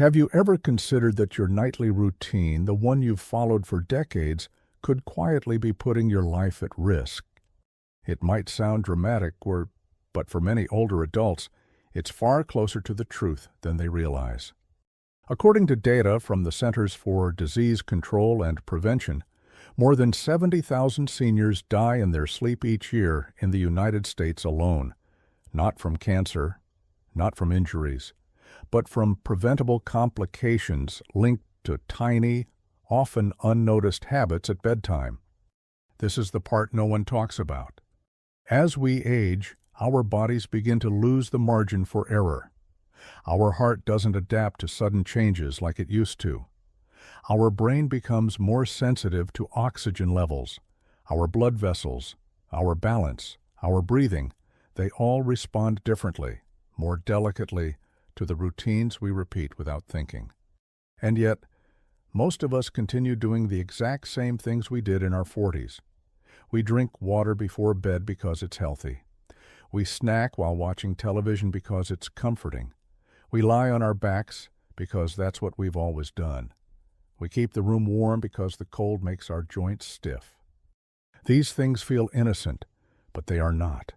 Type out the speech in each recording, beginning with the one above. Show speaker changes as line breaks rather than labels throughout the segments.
Have you ever considered that your nightly routine, the one you've followed for decades, could quietly be putting your life at risk? It might sound dramatic, but for many older adults, it's far closer to the truth than they realize. According to data from the Centers for Disease Control and Prevention, more than 70,000 seniors die in their sleep each year in the United States alone, not from cancer, not from injuries, but from preventable complications linked to tiny, often unnoticed habits at bedtime. This is the part no one talks about. As we age, our bodies begin to lose the margin for error. Our heart doesn't adapt to sudden changes like it used to. Our brain becomes more sensitive to oxygen levels. Our blood vessels, our balance, our breathing, they all respond differently, more delicately, to the routines we repeat without thinking. And yet, most of us continue doing the exact same things we did in our 40s. We drink water before bed because it's healthy. We snack while watching television because it's comforting. We lie on our backs because that's what we've always done. We keep the room warm because the cold makes our joints stiff. These things feel innocent, but they are not.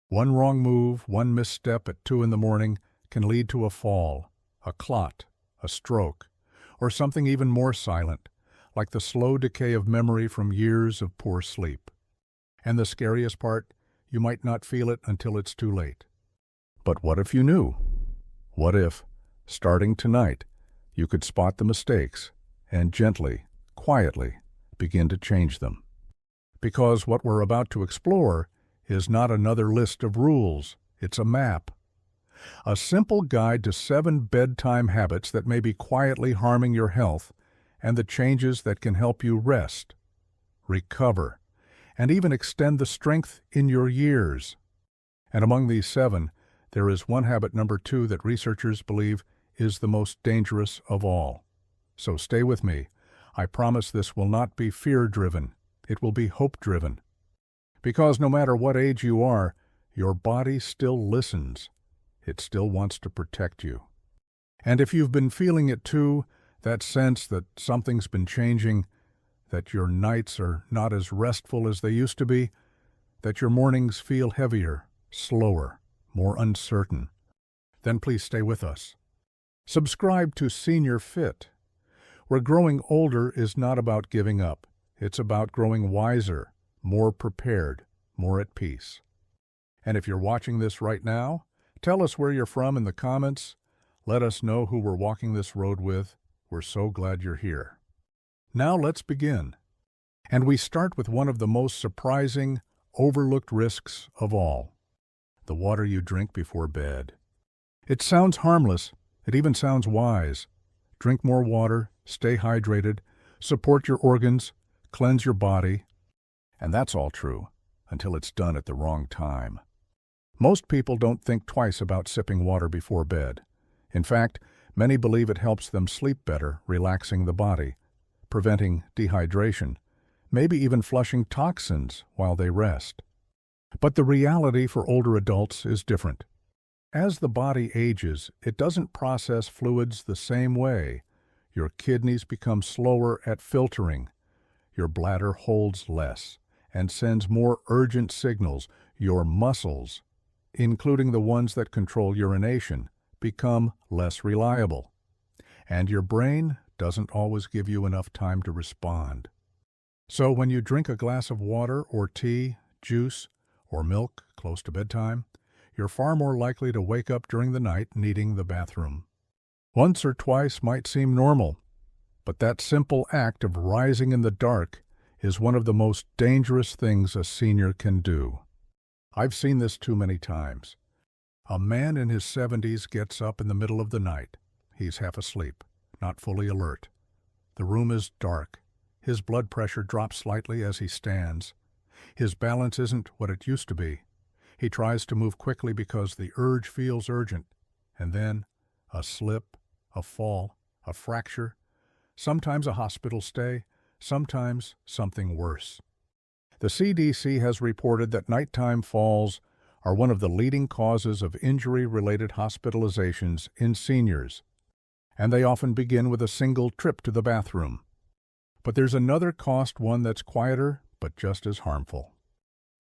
One wrong move, one misstep at 2 in the morning can lead to a fall, a clot, a stroke, or something even more silent, like the slow decay of memory from years of poor sleep. And the scariest part, you might not feel it until it's too late. But what if you knew? What if, starting tonight, you could spot the mistakes and gently, quietly, begin to change them? Because what we're about to explore is not another list of rules, it's a map. A simple guide to 7 bedtime habits that may be quietly harming your health and the changes that can help you rest, recover, and even extend the strength in your years. And among these 7, there is one habit number 2 that researchers believe is the most dangerous of all. So stay with me. I promise this will not be fear-driven. It will be hope-driven. Because no matter what age you are, your body still listens. It still wants to protect you. And if you've been feeling it too, that sense that something's been changing, that your nights are not as restful as they used to be, that your mornings feel heavier, slower, more uncertain, then please stay with us. Subscribe to Senior Fit, where growing older is not about giving up. It's about growing wiser, more prepared, more at peace. And if you're watching this right now, tell us where you're from in the comments. Let us know who we're walking this road with. We're so glad you're here. Now let's begin. And we start with one of the most surprising, overlooked risks of all: the water you drink before bed. It sounds harmless. It even sounds wise. Drink more water, stay hydrated, support your organs, cleanse your body. And that's all true, until it's done at the wrong time. Most people don't think twice about sipping water before bed. In fact, many believe it helps them sleep better, relaxing the body, preventing dehydration, maybe even flushing toxins while they rest. But the reality for older adults is different. As the body ages, it doesn't process fluids the same way. Your kidneys become slower at filtering. Your bladder holds less and sends more urgent signals. Your muscles, including the ones that control urination, become less reliable. And your brain doesn't always give you enough time to respond. So when you drink a glass of water or tea, juice, or milk close to bedtime, you're far more likely to wake up during the night needing the bathroom. Once or twice might seem normal, but that simple act of rising in the dark is one of the most dangerous things a senior can do. I've seen this too many times. A man in his 70s gets up in the middle of the night. He's half asleep, not fully alert. The room is dark. His blood pressure drops slightly as he stands. His balance isn't what it used to be. He tries to move quickly because the urge feels urgent. And then a slip, a fall, a fracture, sometimes a hospital stay, sometimes something worse. The CDC has reported that nighttime falls are one of the leading causes of injury-related hospitalizations in seniors. and they often begin with a single trip to the bathroom. But there's another cost, one that's quieter but just as harmful.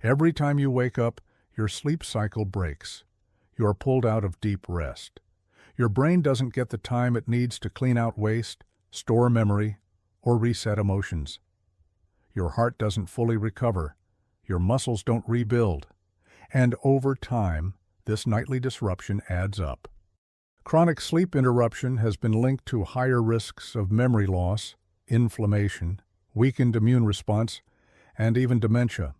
Every time you wake up, your sleep cycle breaks. You are pulled out of deep rest. Your brain doesn't get the time it needs to clean out waste, store memory, or reset emotions. Your heart doesn't fully recover. Your muscles don't rebuild. And over time, this nightly disruption adds up. Chronic sleep interruption has been linked to higher risks of memory loss, inflammation, weakened immune response, and even dementia.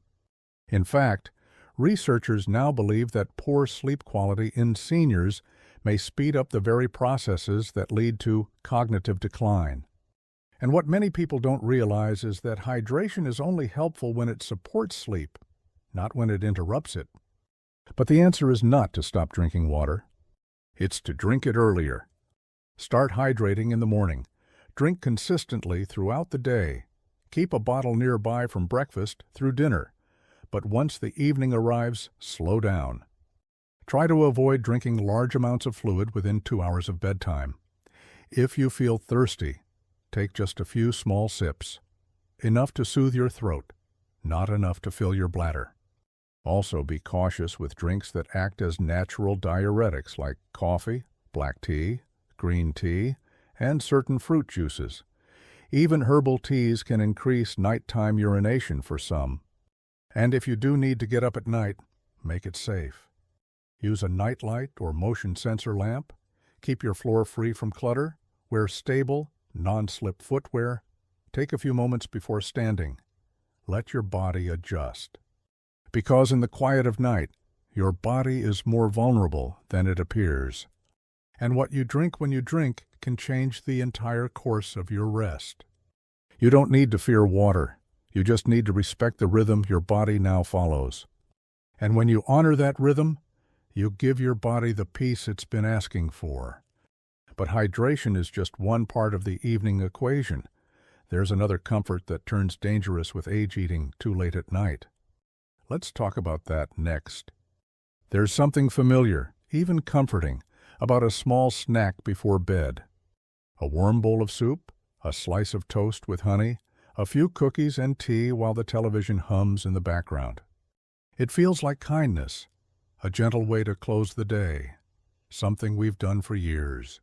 In fact, researchers now believe that poor sleep quality in seniors may speed up the very processes that lead to cognitive decline. And what many people don't realize is that hydration is only helpful when it supports sleep, not when it interrupts it. But the answer is not to stop drinking water. It's to drink it earlier. Start hydrating in the morning. Drink consistently throughout the day. Keep a bottle nearby from breakfast through dinner. But once the evening arrives, slow down. Try to avoid drinking large amounts of fluid within 2 hours of bedtime. If you feel thirsty, take just a few small sips. Enough to soothe your throat, not enough to fill your bladder. Also, be cautious with drinks that act as natural diuretics like coffee, black tea, green tea, and certain fruit juices. Even herbal teas can increase nighttime urination for some. And if you do need to get up at night, make it safe. Use a nightlight or motion sensor lamp. Keep your floor free from clutter. Wear stable, non-slip footwear. Take a few moments before standing. Let your body adjust. Because in the quiet of night, your body is more vulnerable than it appears. And what you drink when you drink can change the entire course of your rest. You don't need to fear water. You just need to respect the rhythm your body now follows. And when you honor that rhythm, you give your body the peace it's been asking for. But hydration is just one part of the evening equation. There's another comfort that turns dangerous with age eating too late at night. Let's talk about that next. There's something familiar, even comforting, about a small snack before bed. A warm bowl of soup, a slice of toast with honey, a few cookies and tea while the television hums in the background. It feels like kindness, a gentle way to close the day, something we've done for years.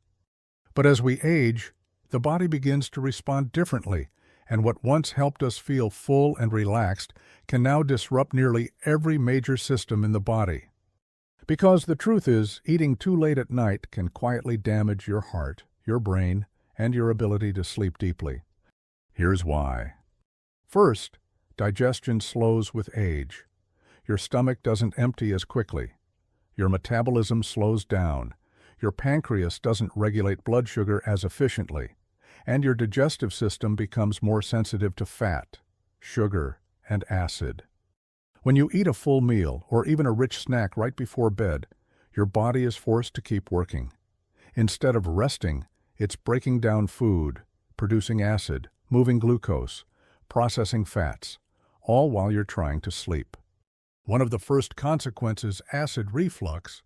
But as we age, the body begins to respond differently, and what once helped us feel full and relaxed can now disrupt nearly every major system in the body. Because the truth is, eating too late at night can quietly damage your heart, your brain, and your ability to sleep deeply. Here's why. First, digestion slows with age. Your stomach doesn't empty as quickly. Your metabolism slows down. Your pancreas doesn't regulate blood sugar as efficiently. And your digestive system becomes more sensitive to fat, sugar, and acid. When you eat a full meal or even a rich snack right before bed, your body is forced to keep working. Instead of resting, it's breaking down food, producing acid, moving glucose, processing fats, all while you're trying to sleep. One of the first consequences, acid reflux.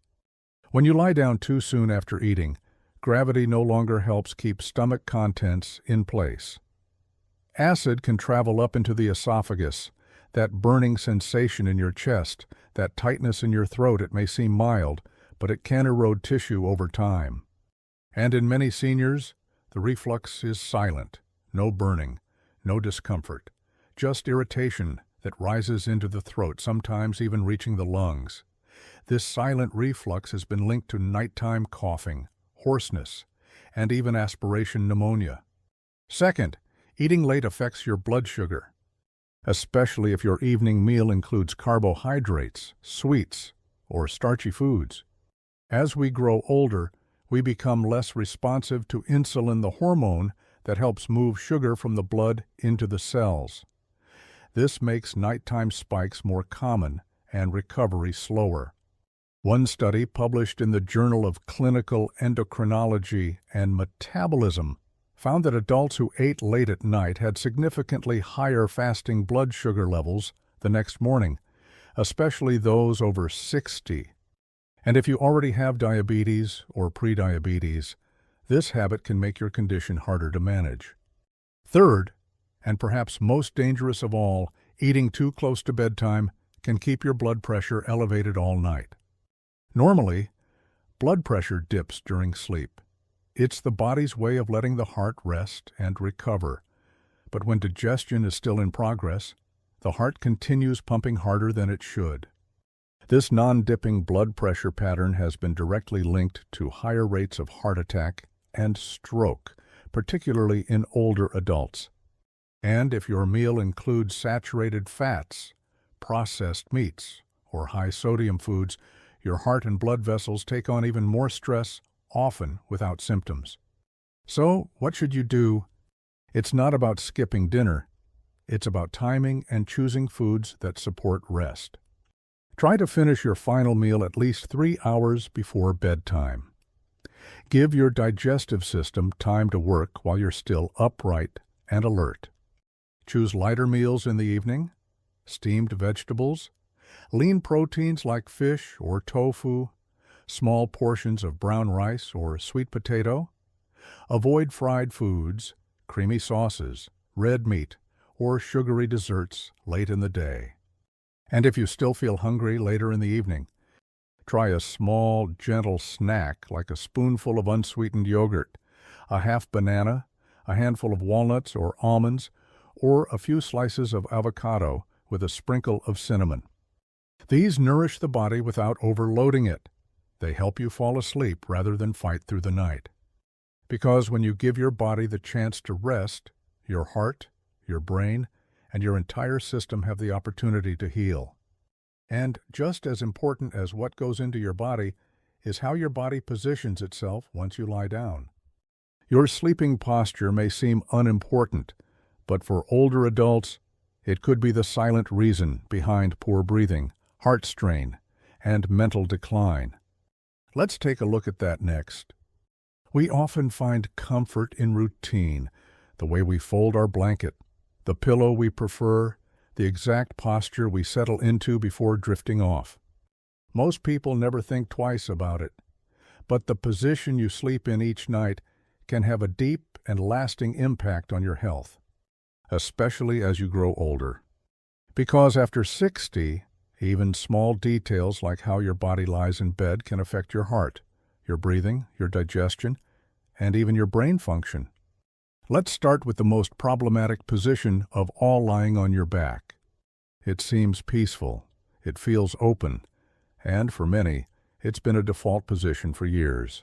When you lie down too soon after eating, gravity no longer helps keep stomach contents in place. Acid can travel up into the esophagus, that burning sensation in your chest, that tightness in your throat. It may seem mild, but it can erode tissue over time. And in many seniors, the reflux is silent, no burning, no discomfort, just irritation that rises into the throat, sometimes even reaching the lungs. This silent reflux has been linked to nighttime coughing, hoarseness, and even aspiration pneumonia. Second, eating late affects your blood sugar, especially if your evening meal includes carbohydrates, sweets, or starchy foods. As we grow older, we become less responsive to insulin, the hormone that helps move sugar from the blood into the cells. This makes nighttime spikes more common and recovery slower. One study published in the Journal of Clinical Endocrinology and Metabolism found that adults who ate late at night had significantly higher fasting blood sugar levels the next morning, especially those over 60. And if you already have diabetes or prediabetes, This habit can make your condition harder to manage. Third, and perhaps most dangerous of all, eating too close to bedtime can keep your blood pressure elevated all night. Normally, blood pressure dips during sleep. It's the body's way of letting the heart rest and recover. But when digestion is still in progress, the heart continues pumping harder than it should. This non-dipping blood pressure pattern has been directly linked to higher rates of heart attack and stroke, particularly in older adults. And if your meal includes saturated fats, processed meats, or high-sodium foods, your heart and blood vessels take on even more stress, often without symptoms. So, what should you do? It's not about skipping dinner. It's about timing and choosing foods that support rest. Try to finish your final meal at least 3 hours before bedtime. Give your digestive system time to work while you're still upright and alert. Choose lighter meals in the evening, steamed vegetables, lean proteins like fish or tofu, small portions of brown rice or sweet potato. Avoid fried foods, creamy sauces, red meat, or sugary desserts late in the day. And if you still feel hungry later in the evening, try a small, gentle snack like a spoonful of unsweetened yogurt, a half banana, a handful of walnuts or almonds, or a few slices of avocado with a sprinkle of cinnamon. These nourish the body without overloading it. They help you fall asleep rather than fight through the night. Because when you give your body the chance to rest, your heart, your brain, and your entire system have the opportunity to heal. And just as important as what goes into your body is how your body positions itself once you lie down. Your sleeping posture may seem unimportant, but for older adults, it could be the silent reason behind poor breathing, heart strain, and mental decline. Let's take a look at that next. We often find comfort in routine, the way we fold our blanket, the pillow we prefer, the exact posture we settle into before drifting off. Most people never think twice about it, but the position you sleep in each night can have a deep and lasting impact on your health, especially as you grow older. Because after 60, even small details like how your body lies in bed can affect your heart, your breathing, your digestion, and even your brain function. Let's start with the most problematic position of all, lying on your back. It seems peaceful, it feels open, and for many, it's been a default position for years.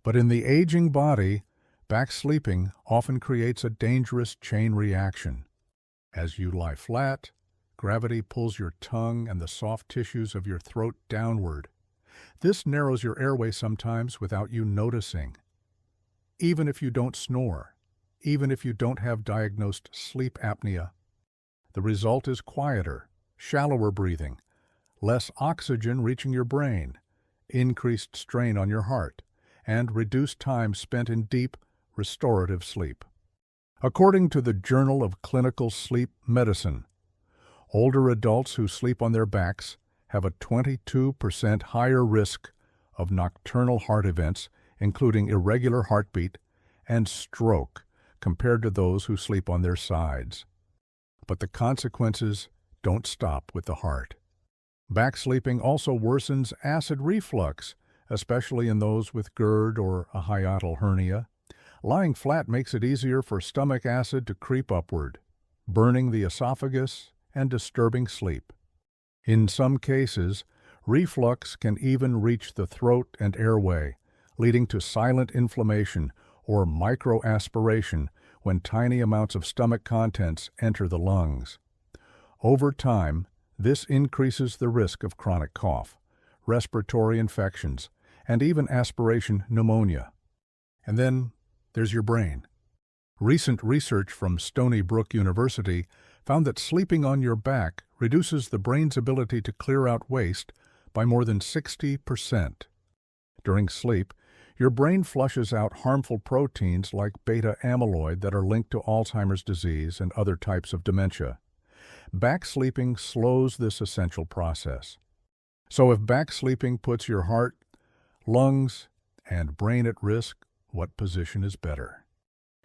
But in the aging body, back sleeping often creates a dangerous chain reaction. As you lie flat, gravity pulls your tongue and the soft tissues of your throat downward. This narrows your airway sometimes without you noticing. Even if you don't snore, even if you don't have diagnosed sleep apnea, the result is quieter, shallower breathing, less oxygen reaching your brain, increased strain on your heart, and reduced time spent in deep, restorative sleep. According to the Journal of Clinical Sleep Medicine, older adults who sleep on their backs have a 22% higher risk of nocturnal heart events, including irregular heartbeat and stroke, compared to those who sleep on their sides. But the consequences don't stop with the heart. Back sleeping also worsens acid reflux, especially in those with GERD or a hiatal hernia. Lying flat makes it easier for stomach acid to creep upward, burning the esophagus and disturbing sleep. In some cases, reflux can even reach the throat and airway, leading to silent inflammation or microaspiration when tiny amounts of stomach contents enter the lungs. Over time, this increases the risk of chronic cough, respiratory infections, and even aspiration pneumonia. And then there's your brain. Recent research from Stony Brook University found that sleeping on your back reduces the brain's ability to clear out waste by more than 60%. During sleep, your brain flushes out harmful proteins like beta amyloid that are linked to Alzheimer's disease and other types of dementia. Back sleeping slows this essential process. So if back sleeping puts your heart, lungs, and brain at risk, what position is better.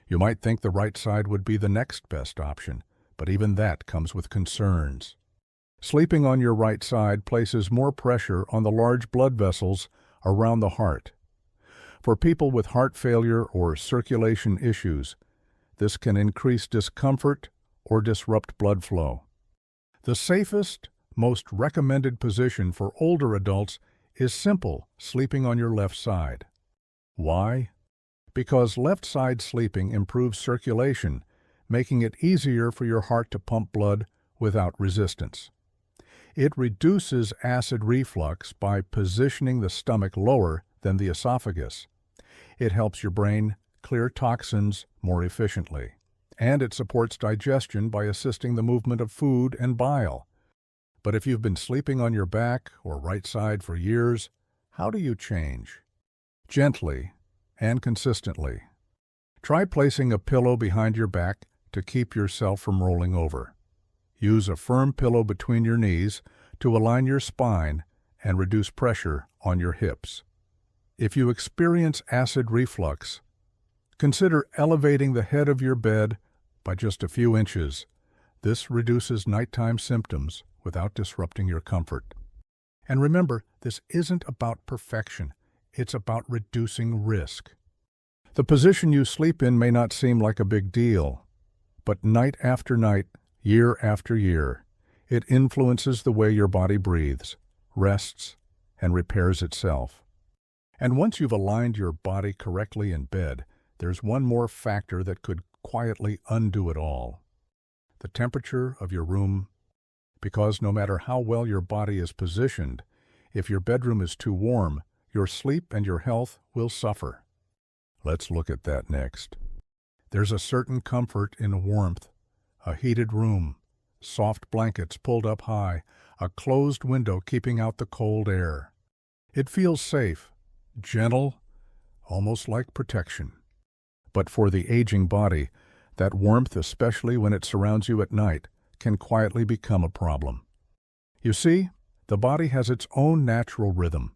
You might think the right side would be the next best option, but even that comes with concerns. Sleeping on your right side places more pressure on the large blood vessels around the heart. For people with heart failure or circulation issues, this can increase discomfort or disrupt blood flow. The safest, most recommended position for older adults is simple, sleeping on your left side. Why? Because left side sleeping improves circulation, making it easier for your heart to pump blood without resistance. It reduces acid reflux by positioning the stomach lower than the esophagus. It helps your brain clear toxins more efficiently, and it supports digestion by assisting the movement of food and bile. But if you've been sleeping on your back or right side for years, how do you change? Gently and consistently. Try placing a pillow behind your back to keep yourself from rolling over. Use a firm pillow between your knees to align your spine and reduce pressure on your hips. If you experience acid reflux, consider elevating the head of your bed by just a few inches. This reduces nighttime symptoms without disrupting your comfort. And remember, this isn't about perfection. It's about reducing risk. The position you sleep in may not seem like a big deal, but night after night, year after year, it influences the way your body breathes, rests, and repairs itself. And once you've aligned your body correctly in bed, there's one more factor that could quietly undo it all. The temperature of your room, because no matter how well your body is positioned, if your bedroom is too warm, your sleep and your health will suffer. Let's look at that next. There's a certain comfort in warmth, a heated room, soft blankets pulled up high, a closed window keeping out the cold air. It feels safe, gentle, almost like protection. But for the aging body, that warmth, especially when it surrounds you at night, can quietly become a problem. You see, the body has its own natural rhythm.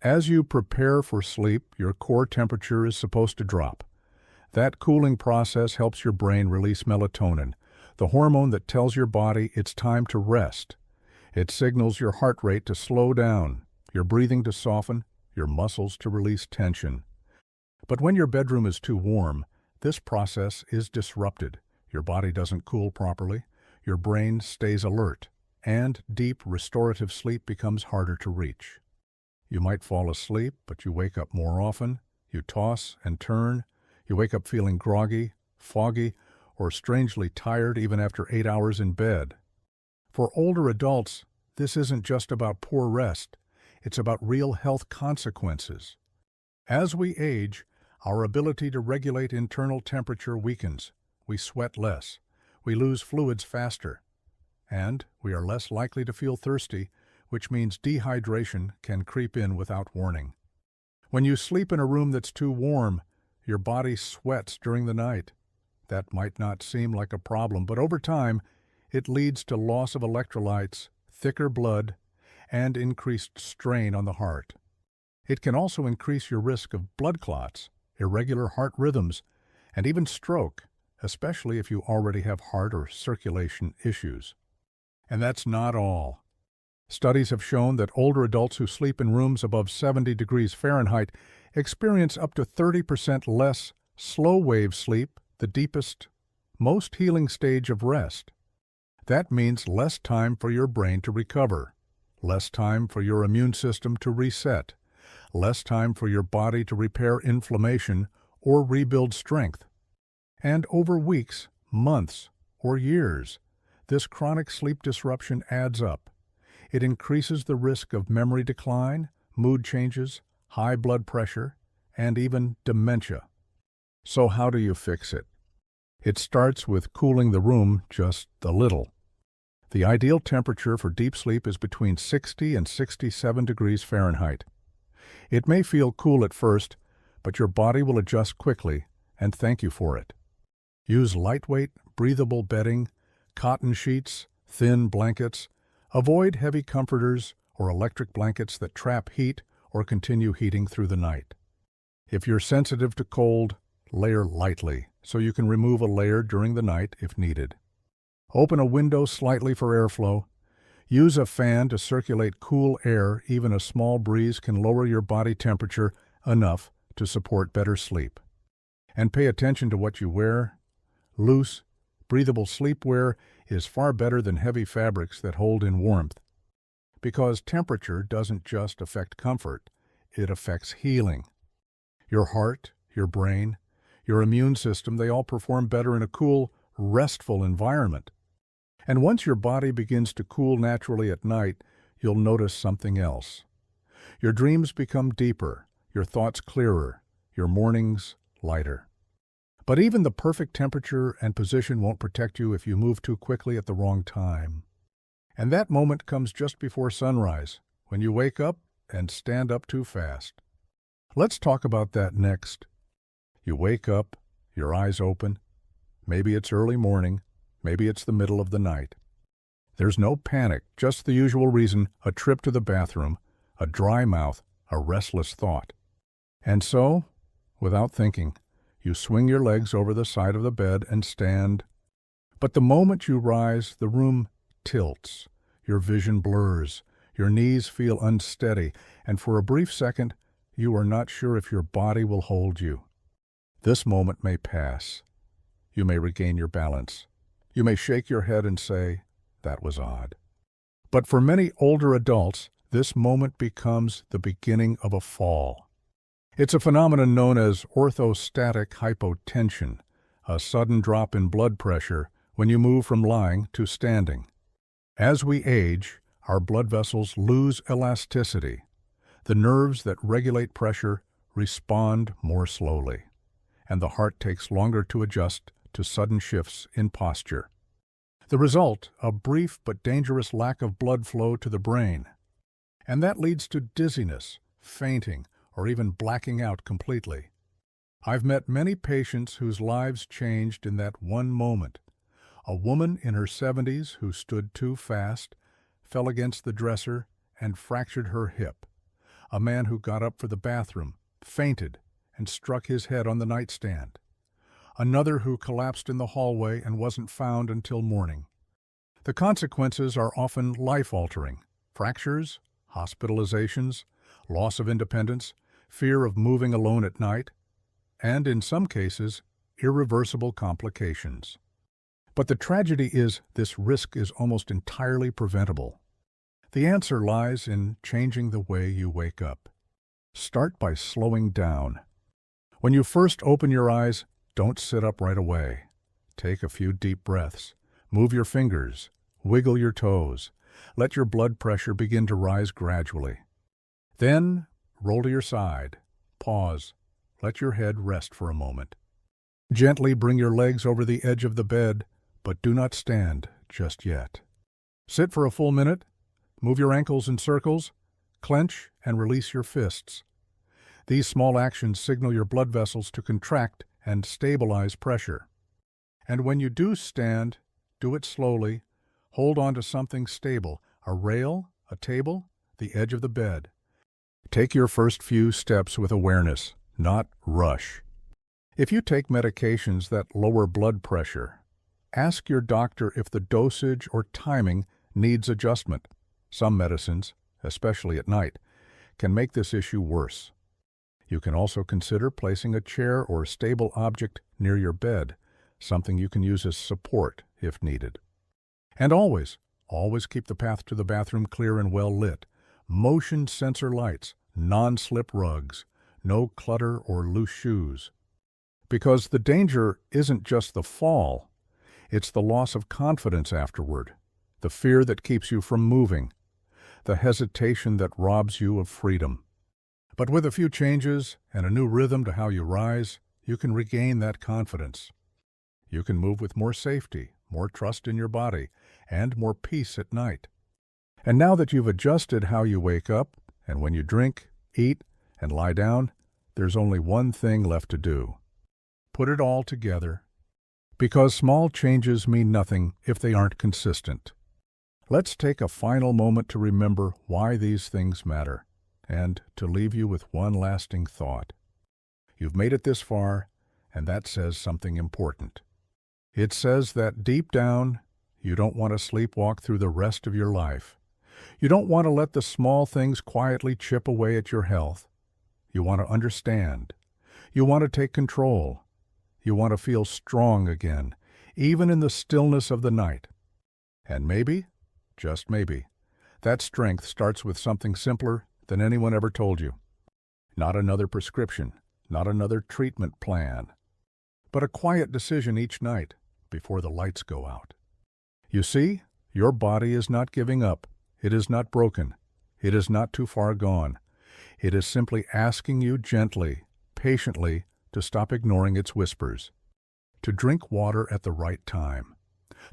As you prepare for sleep, your core temperature is supposed to drop. That cooling process helps your brain release melatonin, the hormone that tells your body it's time to rest. It signals your heart rate to slow down, your breathing to soften, your muscles to release tension. But when your bedroom is too warm, this process is disrupted. Your body doesn't cool properly, your brain stays alert, and deep restorative sleep becomes harder to reach. You might fall asleep, but you wake up more often, you toss and turn, you wake up feeling groggy, foggy, or strangely tired even after 8 hours in bed. For older adults, this isn't just about poor rest, it's about real health consequences. As we age, our ability to regulate internal temperature weakens, we sweat less, we lose fluids faster, and we are less likely to feel thirsty, which means dehydration can creep in without warning. When you sleep in a room that's too warm, your body sweats during the night. That might not seem like a problem, but over time, it leads to loss of electrolytes, thicker blood, and increased strain on the heart. It can also increase your risk of blood clots, irregular heart rhythms, and even stroke, especially if you already have heart or circulation issues. And that's not all. Studies have shown that older adults who sleep in rooms above 70 degrees Fahrenheit experience up to 30% less slow-wave sleep, the deepest, most healing stage of rest. That means less time for your brain to recover, less time for your immune system to reset, less time for your body to repair inflammation or rebuild strength. And over weeks, months, or years, this chronic sleep disruption adds up. It increases the risk of memory decline, mood changes, high blood pressure, and even dementia. So how do you fix it? It starts with cooling the room just a little. The ideal temperature for deep sleep is between 60 and 67 degrees Fahrenheit. It may feel cool at first, but your body will adjust quickly, and thank you for it. Use lightweight, breathable bedding, cotton sheets, thin blankets. Avoid heavy comforters or electric blankets that trap heat or continue heating through the night. If you're sensitive to cold, layer lightly so you can remove a layer during the night if needed. Open a window slightly for airflow. Use a fan to circulate cool air. Even a small breeze can lower your body temperature enough to support better sleep. And pay attention to what you wear. Loose, breathable sleepwear is far better than heavy fabrics that hold in warmth. Because temperature doesn't just affect comfort, it affects healing. Your heart, your brain, your immune system, they all perform better in a cool, restful environment. And once your body begins to cool naturally at night, you'll notice something else. Your dreams become deeper, your thoughts clearer, your mornings lighter. But even the perfect temperature and position won't protect you if you move too quickly at the wrong time. And that moment comes just before sunrise, when you wake up and stand up too fast. Let's talk about that next. You wake up, your eyes open. Maybe it's early morning, maybe it's the middle of the night. There's no panic, just the usual reason: a trip to the bathroom, a dry mouth, a restless thought. And so, without thinking, you swing your legs over the side of the bed and stand. But the moment you rise, the room tilts, your vision blurs, your knees feel unsteady, and for a brief second, you are not sure if your body will hold you. This moment may pass. You may regain your balance. You may shake your head and say, "That was odd." But for many older adults, this moment becomes the beginning of a fall. It's a phenomenon known as orthostatic hypotension, a sudden drop in blood pressure when you move from lying to standing. As we age, our blood vessels lose elasticity. The nerves that regulate pressure respond more slowly, and the heart takes longer to adjust to sudden shifts in posture. The result, a brief but dangerous lack of blood flow to the brain. And that leads to dizziness, fainting, or even blacking out completely. I've met many patients whose lives changed in that one moment. A woman in her 70s who stood too fast, fell against the dresser, and fractured her hip. A man who got up for the bathroom, fainted, and struck his head on the nightstand. Another who collapsed in the hallway and wasn't found until morning. The consequences are often life-altering: fractures, hospitalizations, loss of independence, fear of moving alone at night, and in some cases, irreversible complications. But the tragedy is this risk is almost entirely preventable. The answer lies in changing the way you wake up. Start by slowing down. When you first open your eyes, don't sit up right away. Take a few deep breaths. Move your fingers. Wiggle your toes. Let your blood pressure begin to rise gradually. Then, roll to your side. Pause. Let your head rest for a moment. Gently bring your legs over the edge of the bed, but do not stand just yet. Sit for a full minute. Move your ankles in circles. Clench and release your fists. These small actions signal your blood vessels to contract and stabilize pressure. And when you do stand, do it slowly. Hold on to something stable, a rail, a table, the edge of the bed. Take your first few steps with awareness, not rush. If you take medications that lower blood pressure, ask your doctor if the dosage or timing needs adjustment. Some medicines, especially at night, can make this issue worse. You can also consider placing a chair or stable object near your bed, something you can use as support if needed. And always keep the path to the bathroom clear and well lit. Motion sensor lights, non-slip rugs, no clutter or loose shoes. Because the danger isn't just the fall, it's the loss of confidence afterward, the fear that keeps you from moving, the hesitation that robs you of freedom. But with a few changes and a new rhythm to how you rise, you can regain that confidence. You can move with more safety, more trust in your body, and more peace at night. And now that you've adjusted how you wake up, and when you drink, eat, and lie down, there's only one thing left to do. Put it all together. Because small changes mean nothing if they aren't consistent. Let's take a final moment to remember why these things matter, and to leave you with one lasting thought. You've made it this far, and that says something important. It says that deep down, you don't want to sleepwalk through the rest of your life. You don't want to let the small things quietly chip away at your health. You want to understand. You want to take control. You want to feel strong again, even in the stillness of the night. And maybe, just maybe, that strength starts with something simpler than anyone ever told you. Not another prescription, not another treatment plan, but a quiet decision each night before the lights go out. You see, your body is not giving up. It is not broken. It is not too far gone. It is simply asking you gently, patiently, to stop ignoring its whispers, to drink water at the right time,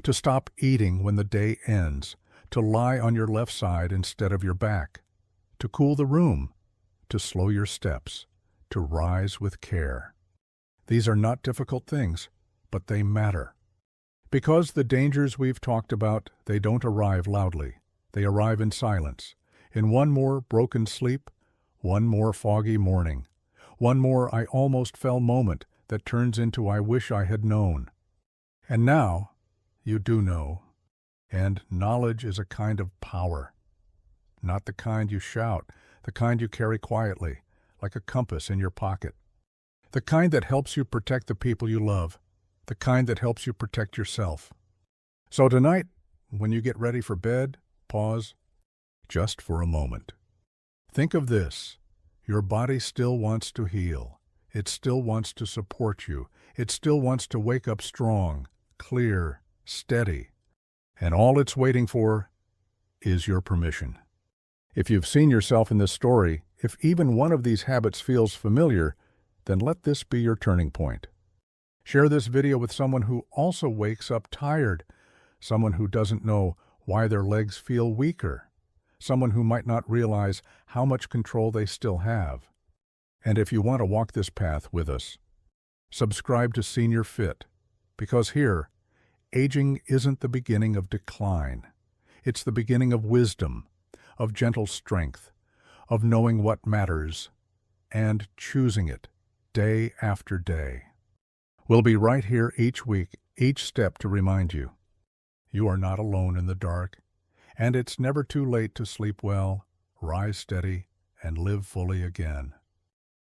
to stop eating when the day ends, to lie on your left side instead of your back, to cool the room, to slow your steps, to rise with care. These are not difficult things, but they matter. Because the dangers we've talked about, they don't arrive loudly. They arrive in silence, in one more broken sleep, one more foggy morning, one more I almost fell moment that turns into I wish I had known. And now, you do know, and knowledge is a kind of power. Not the kind you shout, the kind you carry quietly, like a compass in your pocket. The kind that helps you protect the people you love, the kind that helps you protect yourself. So tonight, when you get ready for bed, pause just for a moment. Think of this. Your body still wants to heal. It still wants to support you. It still wants to wake up strong, clear, steady. And all it's waiting for is your permission. If you've seen yourself in this story, if even one of these habits feels familiar, then let this be your turning point. Share this video with someone who also wakes up tired, someone who doesn't know why their legs feel weaker, someone who might not realize how much control they still have. And if you want to walk this path with us, subscribe to Senior Fit, because here, aging isn't the beginning of decline. It's the beginning of wisdom, of gentle strength, of knowing what matters, and choosing it day after day. We'll be right here each week, each step to remind you. You are not alone in the dark, and it's never too late to sleep well, rise steady, and live fully again.